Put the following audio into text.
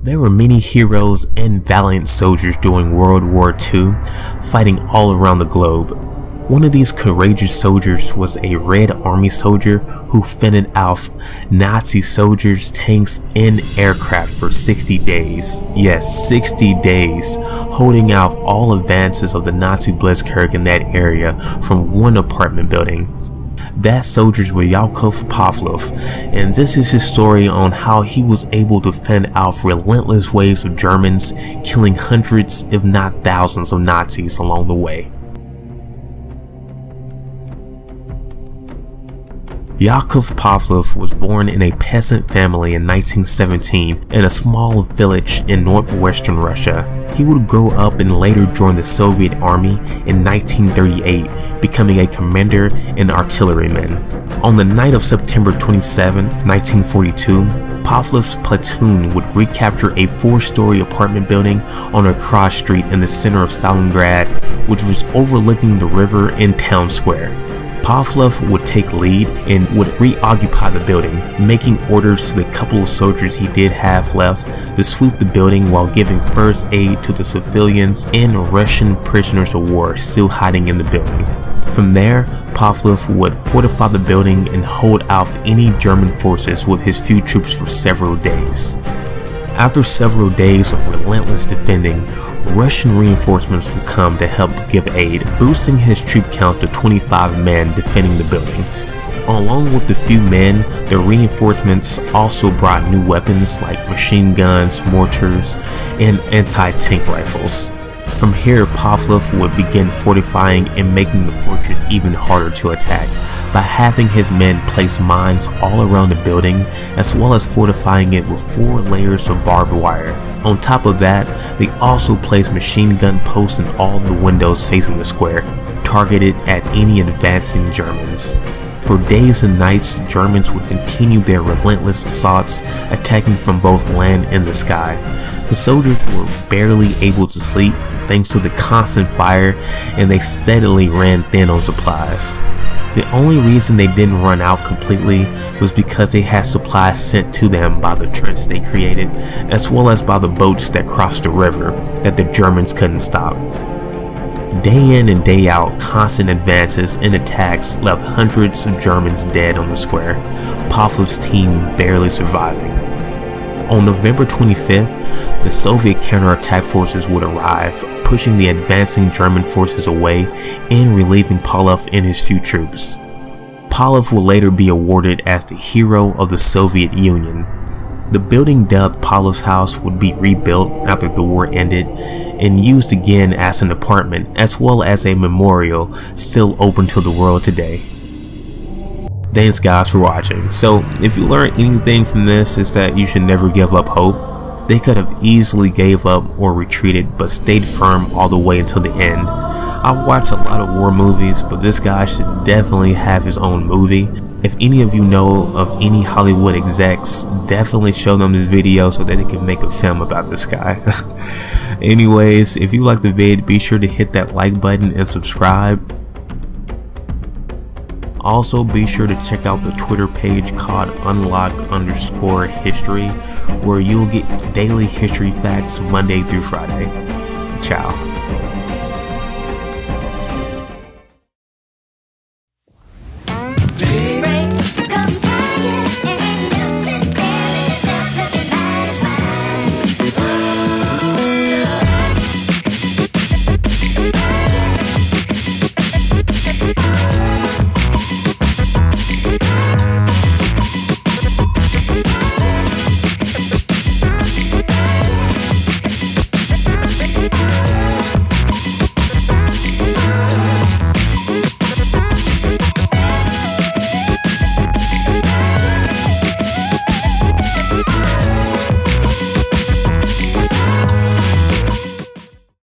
There were many heroes and valiant soldiers during World War II, fighting all around the globe. One of these courageous soldiers was a Red Army soldier who fended off Nazi soldiers, tanks, and aircraft for 60 days. Yes, 60 days, holding off all advances of the Nazi blitzkrieg in that area from one apartment building. That soldier was Yakov Pavlov, and this is his story on how he was able to fend off relentless waves of Germans, killing hundreds if not thousands of Nazis along the way. Yakov Pavlov was born in a peasant family in 1917 in a small village in northwestern Russia. He would grow up and later join the Soviet Army in 1938, becoming a commander and artilleryman. On the night of September 27, 1942, Pavlov's platoon would recapture a 4-story apartment building on a cross street in the center of Stalingrad, which was overlooking the river and town square. Pavlov would take lead and would reoccupy the building, making orders to the couple of soldiers he did have left to sweep the building while giving first aid to the civilians and Russian prisoners of war still hiding in the building. From there, Pavlov would fortify the building and hold off any German forces with his few troops for several days. After several days of relentless defending, Russian reinforcements would come to help give aid, boosting his troop count to 25 men defending the building. Along with the few men, the reinforcements also brought new weapons like machine guns, mortars, and anti-tank rifles. From here, Pavlov would begin fortifying and making the fortress even harder to attack by having his men place mines all around the building, as well as fortifying it with 4 layers of barbed wire. On top of that, they also placed machine gun posts in all the windows facing the square, targeted at any advancing Germans. For days and nights, Germans would continue their relentless assaults, attacking from both land and the sky. The soldiers were barely able to sleep thanks to the constant fire, and they steadily ran thin on supplies. The only reason they didn't run out completely was because they had supplies sent to them by the trench they created, as well as by the boats that crossed the river that the Germans couldn't stop. Day in and day out, constant advances and attacks left hundreds of Germans dead on the square, Pavlov's team barely surviving. On November 25th, the Soviet counterattack forces would arrive, pushing the advancing German forces away and relieving Pavlov and his few troops. Pavlov will later be awarded as the hero of the Soviet Union. The building dubbed Pavlov's house would be rebuilt after the war ended and used again as an apartment, as well as a memorial still open to the world today. Thanks guys for watching. So if you learned anything from this, is that you should never give up hope. They could have easily gave up or retreated, but stayed firm all the way until the end. I've watched a lot of war movies, but this guy should definitely have his own movie. If any of you know of any Hollywood execs, definitely show them this video so that they can make a film about this guy. Anyways, if you like the vid, be sure to hit that like button and subscribe. Also, be sure to check out the Twitter page called unlock_history, where you'll get daily history facts Monday through Friday. Ciao.